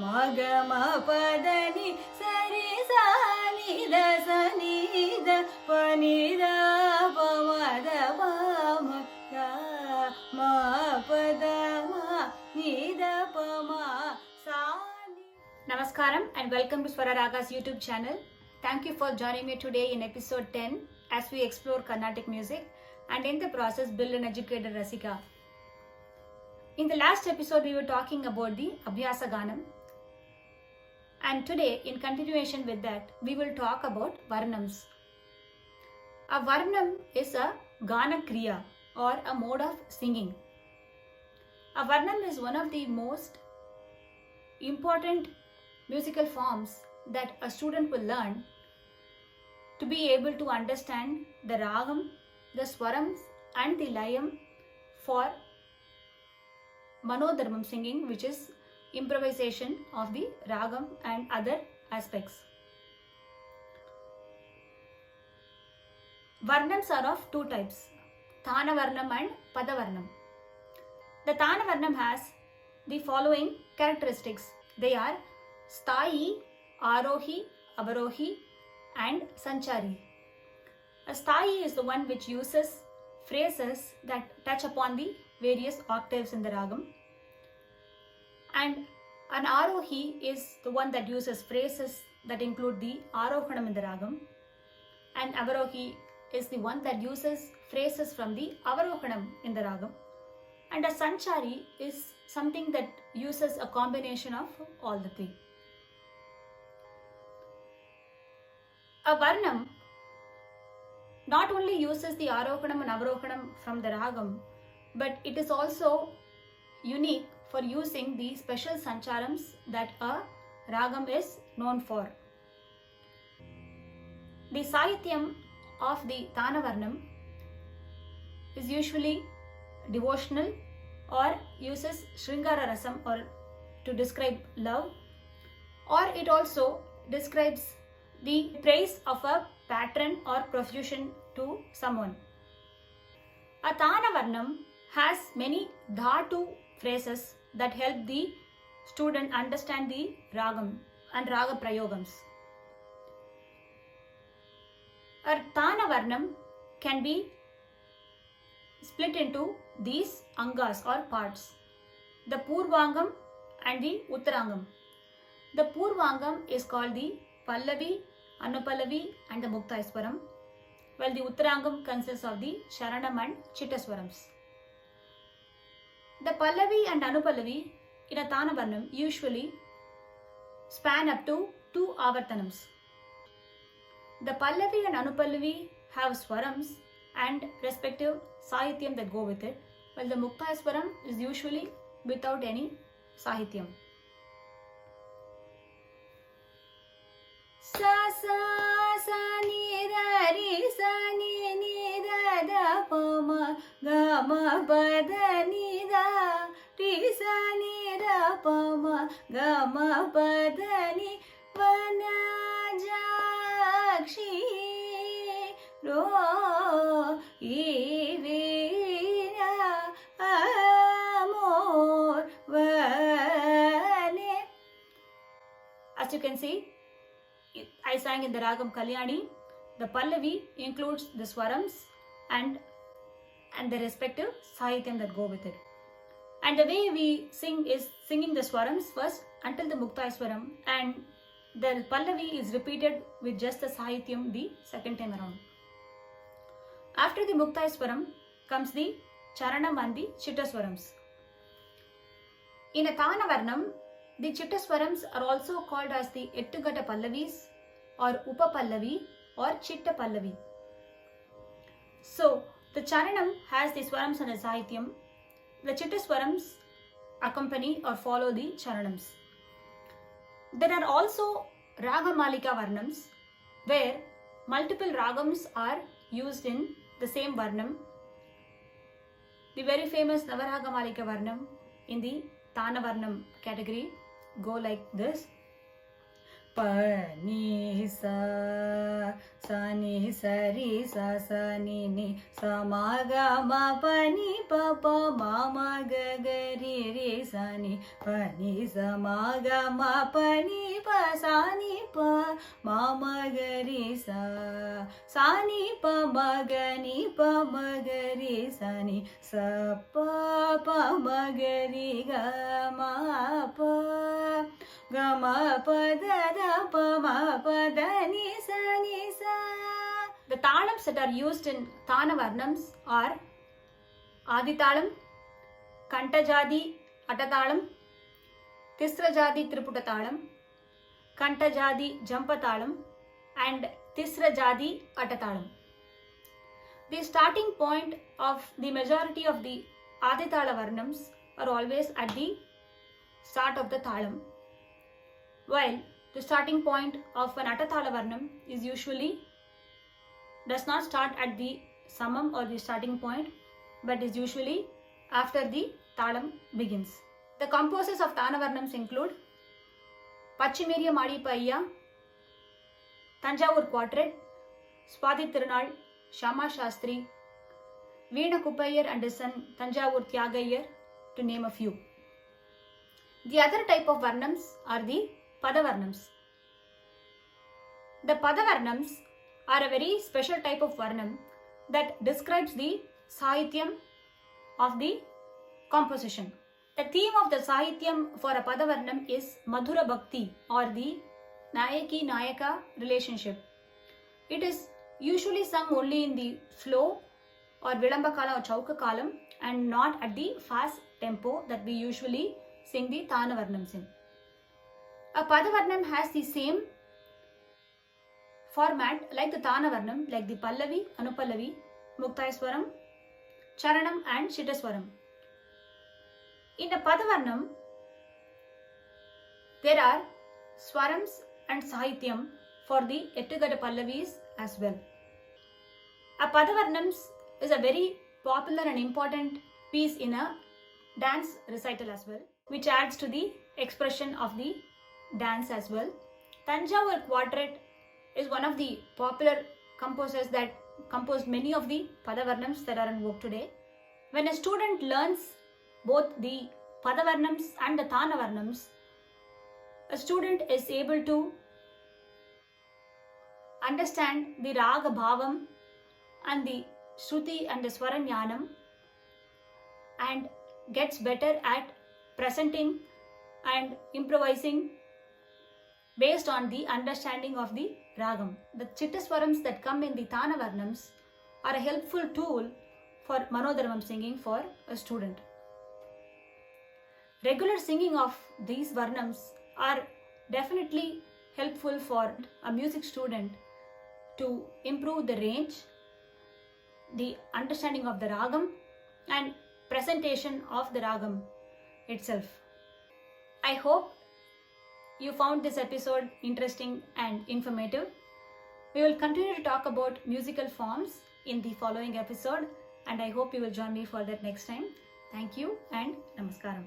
Magamapదని sari sani da sani da pani da pamada pama ga ma pada ma ni da pama sani. Namaskaram and welcome to Swara Raga's YouTube channel. Thank you for joining me today in episode 10 as we explore Carnatic music and in the process build an educated Rasika. In the last episode we were talking about the Abhyasa Ganam. And today, in continuation with that, we will talk about Varnams. A Varnam is a Gana Kriya or a mode of singing. A Varnam is one of the most important musical forms that a student will learn to be able to understand the Ragam, the Swarams and the Layam for Manodharmam singing, which is improvisation of the ragam and other aspects. Varnams are of two types, Thana Varnam and Pada Varnam. The Thana Varnam has the following characteristics. They are Sthayi, Arohi, Avarohi and Sanchari. A Sthayi is the one which uses phrases that touch upon the various octaves in the ragam. And an Arohi is the one that uses phrases that include the Arohanam in the Ragam. And Avarohi is the one that uses phrases from the Avarohanam in the Ragam. And a Sanchari is something that uses a combination of all the three. A Varnam not only uses the Arohanam and Avarohanam from the Ragam, but it is also unique for using the special sancharams that a ragam is known for. The Sahityam of the Thana Varnam is usually devotional or uses Sringara Rasam or to describe love, or it also describes the praise of a patron or profusion to someone. A Thana Varnam has many dhatu phrases that help the student understand the ragam and raga prayogams. A Thana Varnam can be split into these angas or parts, the Purvangam and the Uttarangam. The Purvangam is called the Pallavi, Anupallavi and the Muktaiswaram, while the Uttarangam consists of the Sharanam and Chittaswarams. The Pallavi and Anupallavi in a Thana Varnam usually span up to 2 Avartanams. The Pallavi and Anupallavi have Swarams and respective Sahityam that go with it, while the Muktaiswaram is usually without any Sahityam. Sa sa sa ni da ri sa ni ni da da pa ma ga ma pa da ni da ri sa ni da pa ma ga ma pa da ni vana jakshi E Veena amor vale. As you can see, I sang in the Ragam Kalyani. The Pallavi includes the Swarams and the respective Sahityam that go with it. And the way we sing is singing the Swarams first until the Mukta Swaram, and the Pallavi is repeated with just the Sahityam the second time around. After the Mukta Swaram comes the Charanam and the Chitta Swarams. In a Tana Varnam, the Chitta Swarams are also called as the Ettugata Pallavis or Upa Pallavi or Chitta Pallavi. So, the Charanam has the Swarams and the Sahityam. The Chitta Swarams accompany or follow the Charanams. There are also Raga Malika Varnams where multiple Ragams are used in the same Varnam. The very famous Navaraga Malika Varnam in the Tana Varnam category go like this. Pa ni sa sa ni sa ri sa sa ni ni sa ma ga ma pa ni pa pa ma ma ga ga ri ri sa ni pa ni sa ma ga ma pa ni pa sa ni pa ma ma ga ri sa ni pa ma ga ri sa ni sa pa pa ma ga ri ga ma pa ga ma pa da da pa ma pa da ni sa ni sa. The talams that are used in Tana Varnams are Aditalam, Kantajadi Atatalam, Tisrajadi Triputatalam, Kantajadi Jampatalam, and Tisrajadi Atatalam. The starting point of the majority of the Aditala Varnams are always at the start of the Talam, while the starting point of an Atatala Varnam is usually does not start at the Samam or the starting point, but is usually after the Talam begins. The composers of Tana Varnams include Pachimeriya Madi Paiya, Tanjavur Quartet, Swathi Tirunal, Shama Shastri, Veena Kuppaiyer and his son Tanjavur Tyagaiyer, to name a few. The other type of Varnams are the Padavarnams. The Padavarnams are a very special type of Varnam that describes the Sahityam of the composition. The theme of the Sahityam for a Padavarnam is Madhura Bhakti or the Nayaki Nayaka relationship. It is usually sung only in the slow or Vilamba Kala or Chauka Kalam and not at the fast tempo that we usually sing the Tana Varnams in. A Padavarnam has the same format like the Tana Varnam, like the Pallavi, Anupallavi, Muktaiswaram, Charanam and Chittaswaram. In a Padavarnam, there are Swarams and Sahityam for the Ettugata Pallavis as well. A Padavarnams is a very popular and important piece in a dance recital as well, which adds to the expression of the dance as well. Tanjavur Quartet is one of the popular composers that composed many of the Padavarnams that are in vogue today. When a student learns both the Padavarnams and the Tana Varnams, a student is able to understand the Raga Bhavam and the Shruti and the Swaranyanam and gets better at presenting and improvising based on the understanding of the Ragam. The Chittaswarams that come in the Tana Varnams are a helpful tool for Manodharmam singing for a student. Regular singing of these Varnams are definitely helpful for a music student to improve the range, the understanding of the Ragam and presentation of the Ragam itself. I hope you found this episode interesting and informative. We will continue to talk about musical forms in the following episode, and I hope you will join me for that next time. Thank you and Namaskaram.